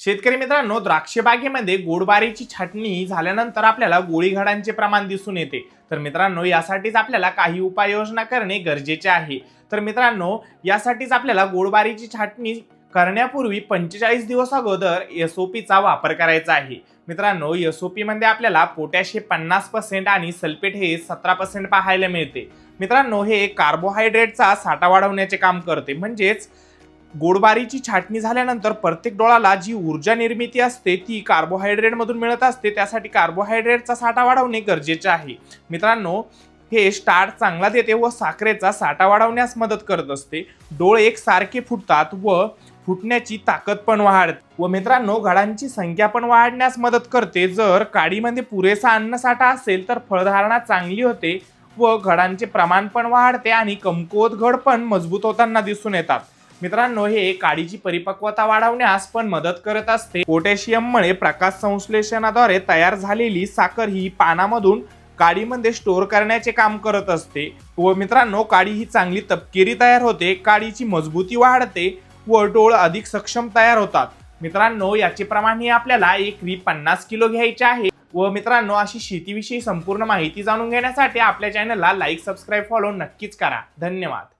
शेतकरी मित्रांनो, द्राक्ष बागेमध्ये गोडबारीची छाटणी झाल्यानंतर आपल्याला गोळीघाडांचे प्रमाण दिसून येते। तर मित्रांनो, यासाठीच आपल्याला काही उपाययोजना करणे गरजेचे आहे। तर मित्रांनो, यासाठीच आपल्याला गोडबारीची छाटणी करण्यापूर्वी 45 दिवस अगोदर एसओपीचा वापर करायचा आहे। मित्रांनो, एसओपी मध्ये आपल्याला पोटॅश हे 50% आणि सल्फेट हे 17% पाहायला मिळते। मित्रांनो, हे कार्बोहायड्रेटचा साठा वाढवण्याचे काम करते। म्हणजेच गोडबारीची छाटणी झाल्यानंतर प्रत्येक डोळाला जी ऊर्जा निर्मिती असते ती कार्बोहायड्रेट मधून मिळत असते। त्यासाठी कार्बोहायड्रेटचा साठा वाढवणे गरजेचे आहे। मित्रांनो, हे स्टार्च चांगला देते व साखरेचा साठा वाढवण्यास मदत करत असते। डोळे एकसारखे फुटतात व फुटण्याची ताकद पण वाढते व मित्रांनो, घडांची संख्या पण वाढण्यास मदत करते। जर काडीमध्ये पुरेसा अन्नसाठा असेल तर फळधारणा चांगली होते व घडांचे प्रमाण पण वाढते आणि कमकुवत घड पण मजबूत होताना दिसून येतात। मित्रांनो, हे काडीची परिपक्वता वाढवण्यास पण मदत करत असते। पोटॅशियममुळे प्रकाश संश्लेषणाद्वारे तयार झालेली साखर ही पानामधून काडीमध्ये स्टोअर करण्याचे काम करत असते व मित्रांनो, काडी ही चांगली तपकिरी तयार होते, काडीची मजबूती वाढते व डोळ अधिक सक्षम तयार होतात। मित्रांनो, याचे प्रमाण हे आपल्याला एकरी 50 किलो घ्यायचे आहे। व मित्रांनो, अशी शेतीविषयी संपूर्ण माहिती जाणून घेण्यासाठी आपल्या चॅनलला लाईक, सबस्क्राईब, फॉलो नक्कीच करा। धन्यवाद।